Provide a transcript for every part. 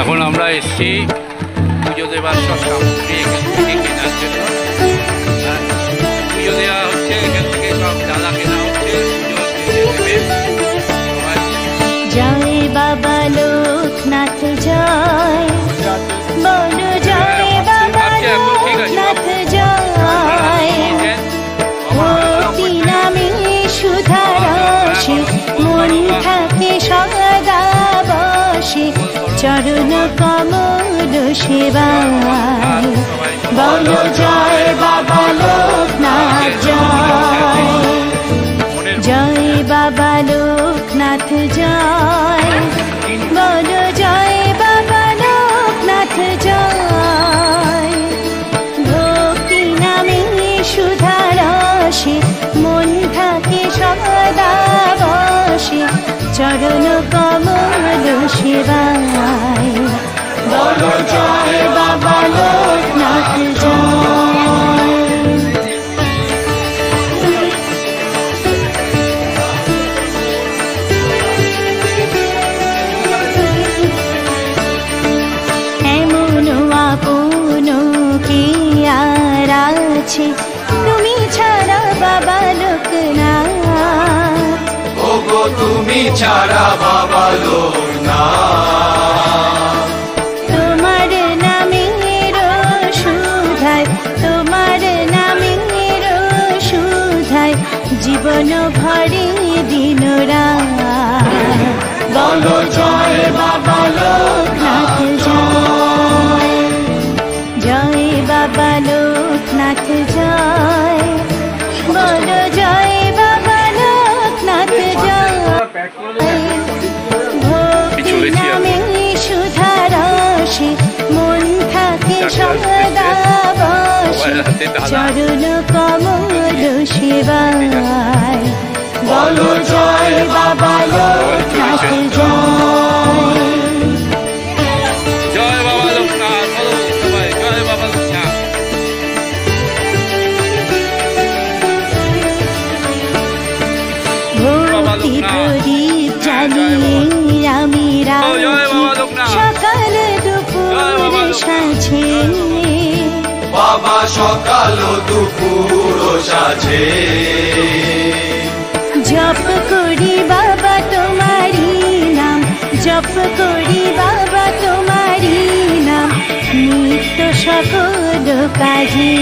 এখন আমরা এসেছি পুজো দেবার সব সামগ্রী এখান থেকে কেনার জন্য। পুজো দেওয়া হচ্ছে, এখান থেকে সব ডালা কেনা হচ্ছে। জয় বাবা লোকনাথ জয়, বলো জয় বাবা লোকনাথ জয়। ভক্তি নামে সুধা রসে মন থাকে সদা বসে, চরণ কমল সেবায় বলো জয় বাবা লোকনাথ জয়। জয় বাবা লোকনাথ জয়, বলো জয় বাবা লোকনাথ জয়। ভক্তি নামে সুধা রসে মন থাকে সদা বসে, চরণ কমল সেবায় বলো জয় বাবা লোকনাথ জয়। এমন আপন কি আর আছে তুমি ছাড়া বাবা লোকনাথ, ওগো তুমি ছাড়া বাবা লোকনাথ। তোমার নামের সুধায়, তোমার নামের সুধায় জীবন ভরে দিন রাত বলো জয় বাবা লোকনাথ জয়। জয় বাবা লোকনাথ জয়, বলো জয় বাবা লোকনাথ জয়। ভক্তি নামে সুধা রসে মন থাকে সদা বসে, চরণ কমল সেবায় বলো জয় বাবা লোকনাথ জয়। জয় বাবা লোকনাথ, বলো সবাই জয় বাবা লোকনাথ। ভক্তি প্রদীপ জ্বালিয়ে আমি সকাল দুপুর সাঁঝে, বাবা সকাল দুপুর সাঁঝে জপ করি বাবা তোমারি নাম, জপ করি বাবা তোমারি নাম নিত্য সকল কাজে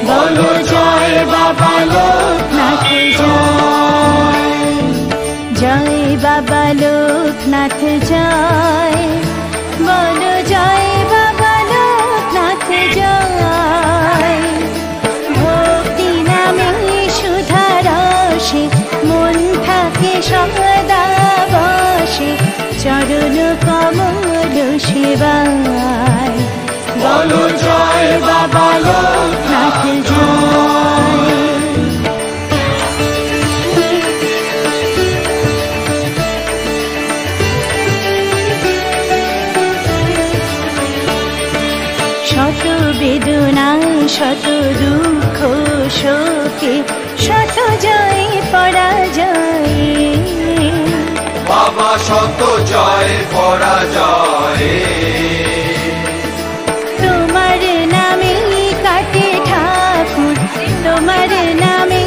বলো জয় বাবা লোকনাথ জয়। জয় বাবা লোকনাথ জয়, বলো জয় বাবা লোকনাথ জয়। ভক্তি নামে সুধা রসে মন থাকে সদা বসে, চরণ কমল সেবায় বলো জয় বাবা লোকনাথ জয়। শত বেদনায় শত দুঃখ শোকে শত জয় পরাজয়ে, বাবা শত জয় পরাজয়ে তোমার নামে কাটে ঠাকুর, তোমার নামে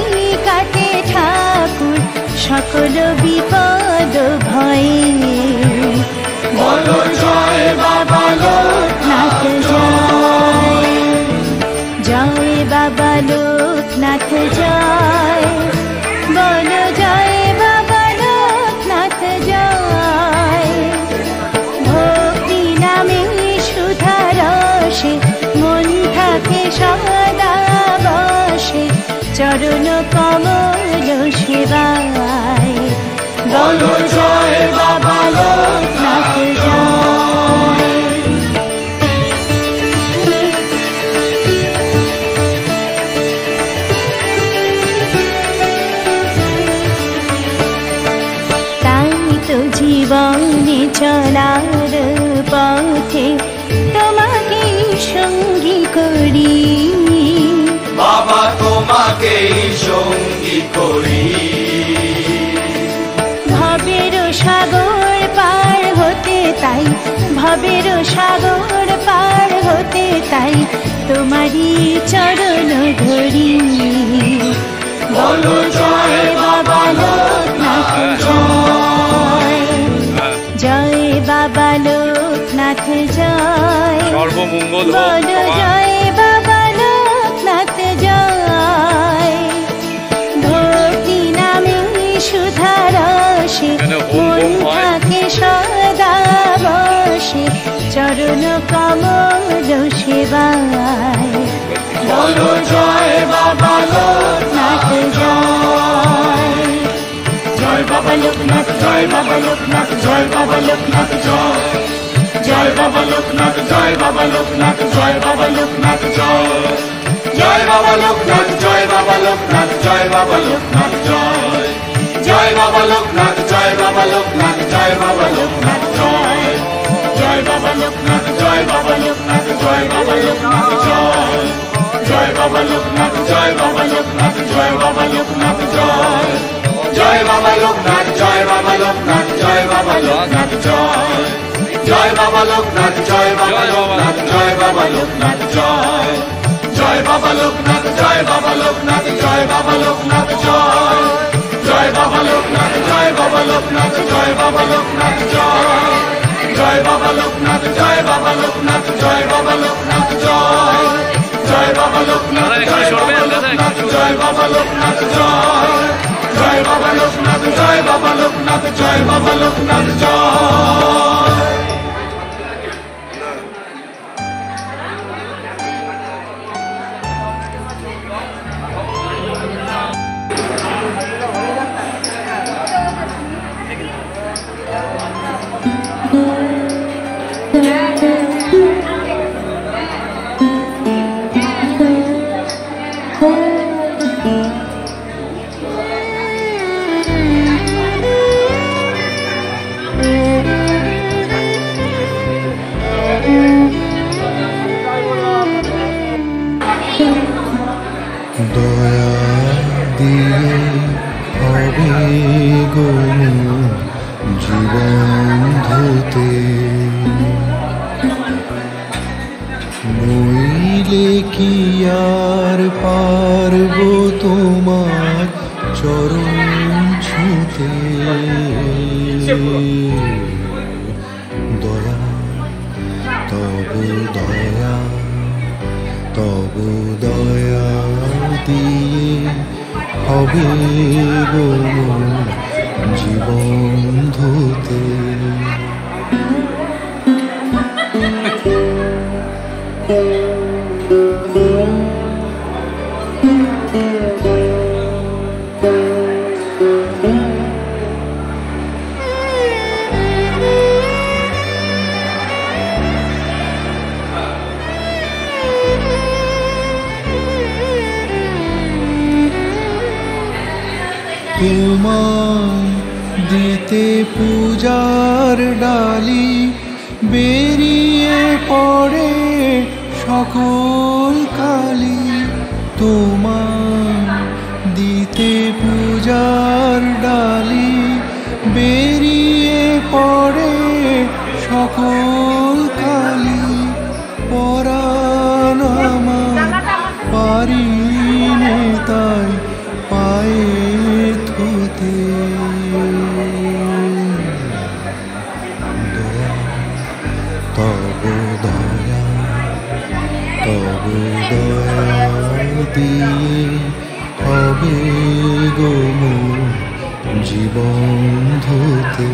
কাটে ঠাকুর সকল বিপদ ভয়ে বলো জয় বাবা লোকনাথ জয়। জয় বাবা লোকনাথ জয়, বলো জয় বাবা লোকনাথ জয়। ভক্তি নামে সুধা রসে মন থাকে সদা বসে, চরণ কমল সেবায় বলো জয় বাবা লোকনাথ জয়। তাই তো জীবনে চলার পথে তোমাকে সঙ্গী করি, বাবা তোমাকে সঙ্গী করি। ভবের সাগর পার হতে তাই ভবের সাগর পার হতে তাই তোমারই চরণ ধরি বলো জয় বাবা লোকনাথ জয় জয় বাবা লোকনাথ জয় সর্বমঙ্গল বলো জয় বাবা লোকনাথ জয় ভক্তি নামে সুধারসে মন থাকে সদা বসে চরণ কমল সেবায় বলো জয় বাবা লোকনাথ জয় জয় বাবা লোকনাথ জয় বাবা লোকনাথ জয় বাবা লোকনাথ জয় জয় বাবা লোকনাথ জয় বাবা লোকনাথ জয় বাবা লোকনাথ জয় জয় বাবা লোকনাথ জয় বাবা লোকনাথ জয় বাবা লোকনাথ জয় জয় বাবা লোকনাথ জয় বাবা লোকনাথ জয় বাবা লোকনাথ জয় জয় বাবা লোকনাথ জয় বাবা লোকনাথ জয় বাবা লোকনাথ জয় জয় বাবা লোকনাথ জয় বাবা লোকনাথ জয় বাবা লোকনাথ জয় জয় বাবা লোকনাথ জয় বাবা লোকনাথ জয় বাবা লোকনাথ জয় জয় বাবা লোকনাথ জয় বাবা লোকনাথ জয় বাবা লোকনাথ জয় জয় বাবা লোকনাথ জয় বাবা লোকনাথ জয় বাবা লোকনাথ জয় জয় বাবা লোকনাথ জয় বাবা লোকনাথ জয় বাবা লোকনাথ জয় জয় বাবা লোকনাথ জয় বাবা লোকনাথ জয় বাবা লোকনাথ জয় জয় বাবা লোকনাথ জয় বাবা লোকনাথ জয় বাবা লোকনাথ জয় জয় বাবা লোকনাথ জয় বাবা লোকনাথ জয় বাবা লোকনাথ জয় দয়া দিয়ে হবে গো জীবন ধুতে নইলে কি আর পারব তোমার চরণ ছুঁতে দয়া তবু দয়া তবু দয়া দিয়ে হবে গো জীবন ধুতে তোমায় দিতে পূজার ডালি বেরিয়ে পড়ে সকল কালি তোমায় দিতে পূজার ডালি বেরিয়ে পড়ে সকল কালি পরাণ আমার পারি নে তাই পায়ে ধুতে দয়া তবু দয়া তবু দয়া দিয়ে হবে গো জীবন ধুতে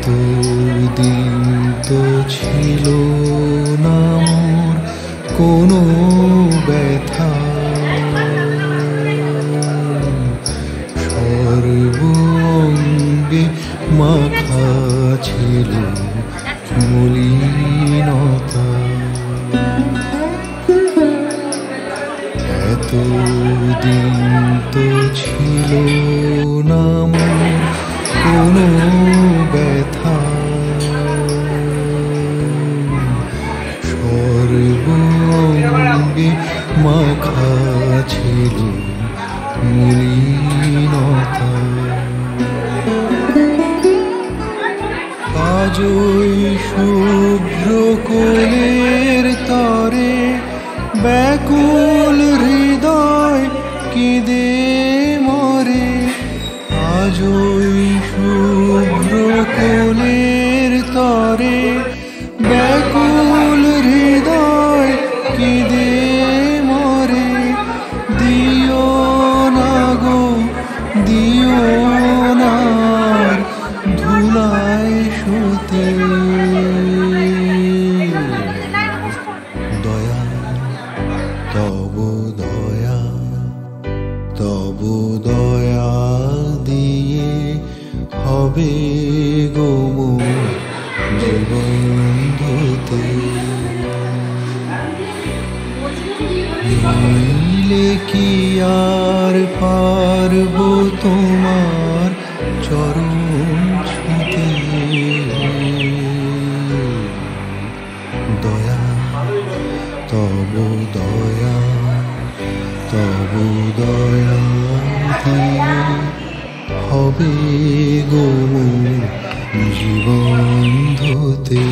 এতদিন তো ছিল না মোর কোনো ব্যথা সর্বঙ্গে মাখা ছিল মলিনতা এতদিন তো ছিল না মোর কোনো ব্যথা, সর্বাঙ্গে মাখা ছিল মলিনতা। আজই শুভ্র কোলের তরে ব্যাকুল হৃদয় কেঁদে মরে। আজই শুভ্র কোলের তরে ব্যাকুল হৃদয় কেঁদে মরে। দিও না গো দিও না ধুলায় শুতে, দয়া তব দয়া, তব দয়া দিয়ে হবে গো মোর জীবন ধুতে। নইলে কি আর পারব তোমার চরণ ছুঁতে, দয়া তব দয়া, তব দয়া দিয়ে হবে গো মোর জীবন ধুতে।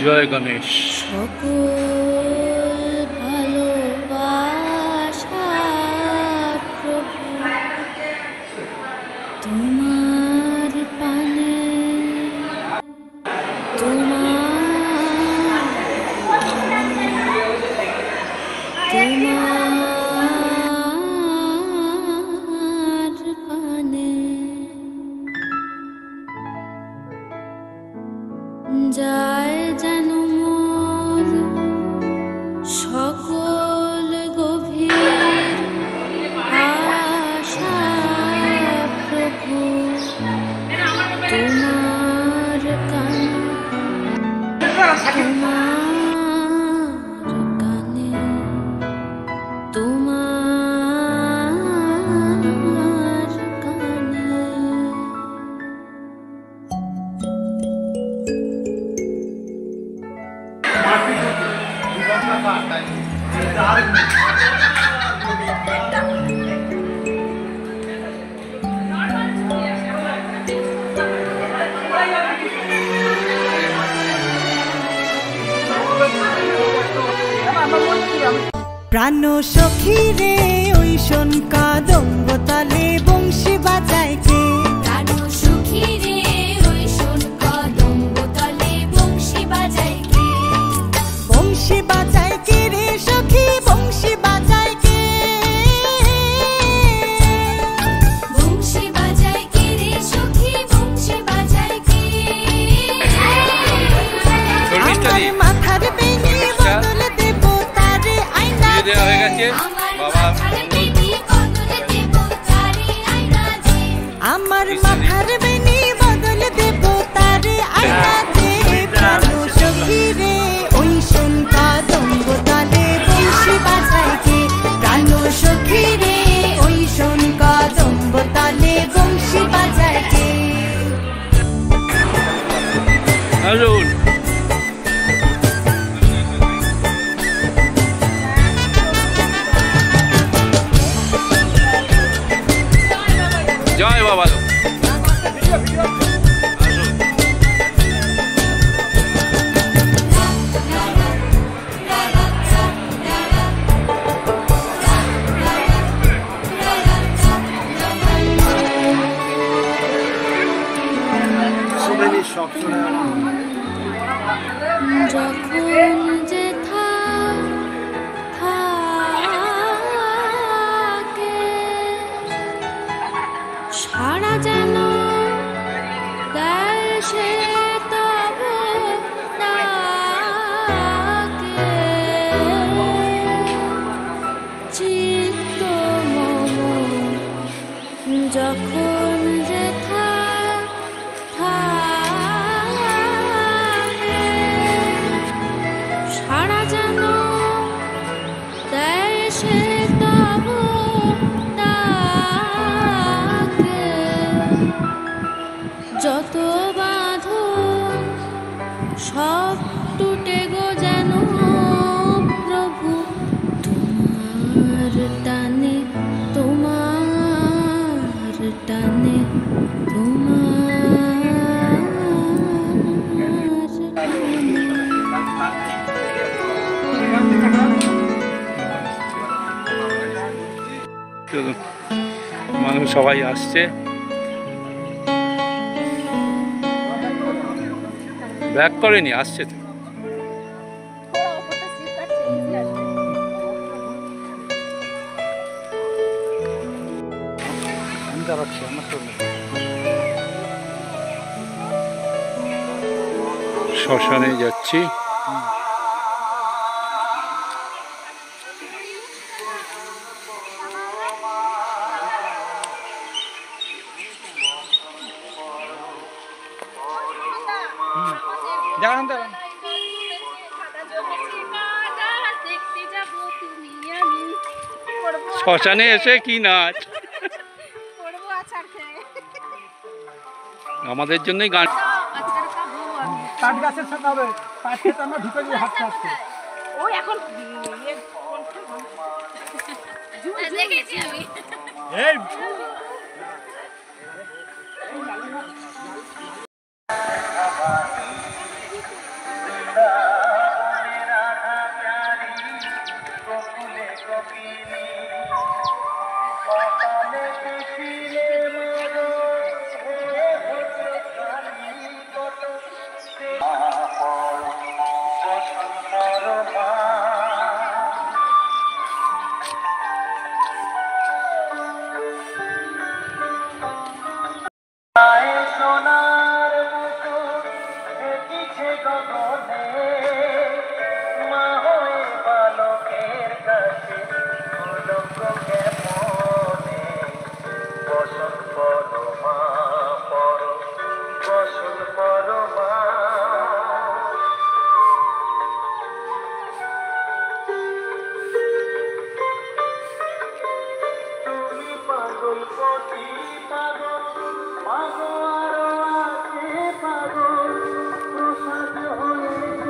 জয় গণেশ। ভালোবাসা প্রভু তোমার পানে, তোমার পানে যায় যেন মোর সকল গভীর আশা প্রভু তোমার কানে, তোমার কানে, তোমার কানে। প্রাণ সখী রে ওই শোন কাদম্ব তালে বংশী বাজায় কে। প্রাণ সখী রে ওই শোন কদম্ব তলে বংশী বাজায় কে। বংশী বাজায় কে রে সখী বংশী বাজায় কে। বংশী বাজায় কে রে সখী বংশী বাজায় কে। আমার মাথার বেনি বদলে দেব তারে আইনা দে। দেওয়া হয়ে গেছে বাবা। আমার মাথার বেনি বদলে দেব তারে আইনা দে। প্রাণ সখী রে ওই শোন কাদম্ব তালে বংশী বাজায় কে। প্রাণ সখী রে ওই শোন কাদম্ব তালে বংশী বাজায় কে। আসুন। জয় বাবা। যখন যে থাকে সারা যেন দেয় সে তব সব টুটে গো যেন প্রভু তোমার টানে তোমার টানে তোমার মানুষ সবাই আসছে, ব্যাক করেনি, আসছে তো। শ্মশানে যাচ্ছি। শ্মশানে এসে কি নাচ, আমাদের জন্যই গান। পাট গাছের সাথে হবে, পাট খেতে আমরা ঢুকে দিয়ে হাঁটতে হাঁটতে ওই এখন দেখেছি আমি এই সোনার মতো এসেছে গগনে, মা হয়ে বালকের কাছে উলঙ্গ কেমনে। বসন পর মা পর, বসন পর মা। তুমি পাগল কটি পাগল, পাগল আছে পাগল, প্রসাদ হয়ে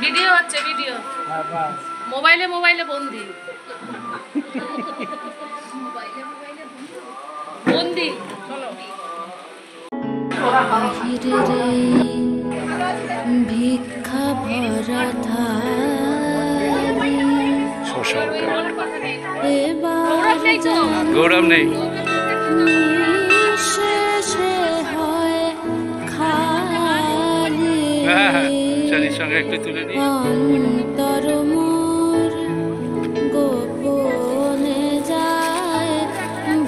ভিডিও হচ্ছে ভিডিও মোবাইলে মোবাইলে বন্দি বন্দি চলো ভিক্ষা ভরা থালি গৌরব নেই শেষে হয় খালি চালির সঙ্গে একটু তুলে নিই অন্তর মোর গোপনে যায়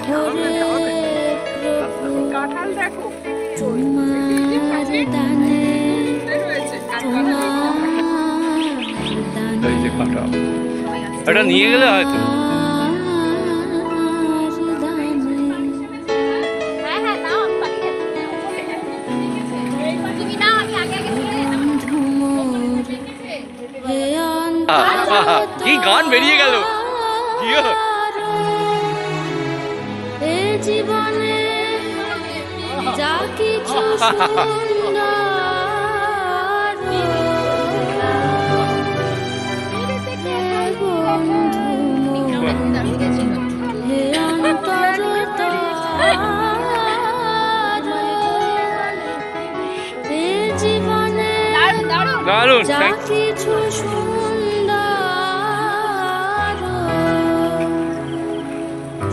ভরে প্রভু তোমার দানে এটা নিয়ে গেলে হয়তো কি গান বেরিয়ে গেল এ জীবনে যা কিছু জীবনে দারুণ যা কিছু সুন্দর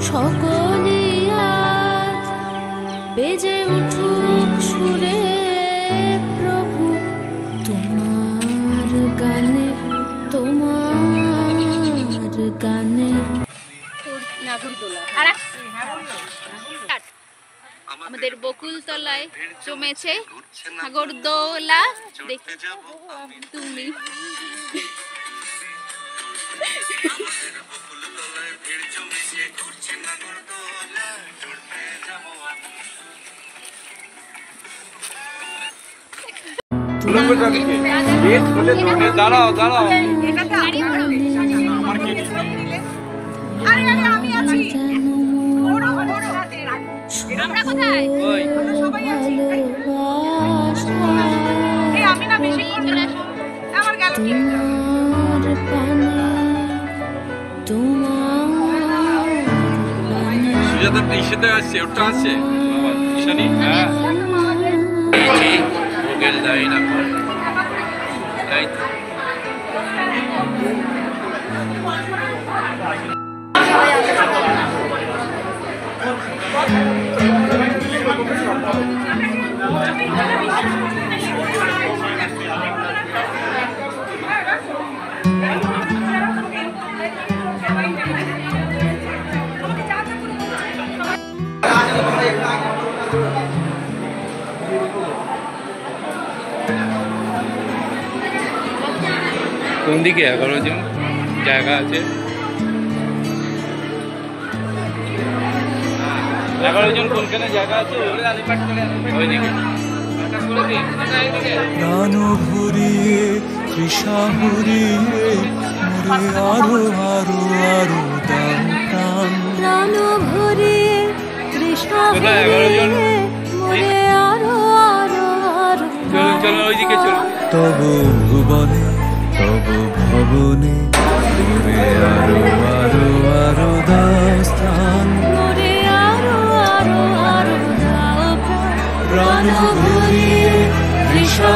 সকলি আজ বেজে উঠুক সুরে প্রভু তোমার গানে আমাদের বকুলতলায় জমেছে নাগরদোলা দেখতে তুমি দাঁড়াও দাঁড়াও আমরা কোথায় আমি না বেশি আমার গেল কি সুজাতা ইসেতে আছে ওটা আছে ঈশানী হ্যাঁ ভোগের লাইন এখন তাই কোন দিকে 11 জন জায়গা আছে 11 জন কোনখানে জায়গা আছে ওইদিকে প্রাণ ভরিয়ে তৃষা ভরিয়ে মোরে আরো আরো আরো দাও প্রাণ প্রাণ ভরিয়ে তৃষা ভরিয়ে মোরে আরো আরো আরো চলুন চলুন ওইদিকে চলুন তব ভুবনে তব ভবনে মোরে আরো আরো আরো দাও স্থান মোরে আরো আরো আরো দাও প্রাণ ভরিয়ে তৃষা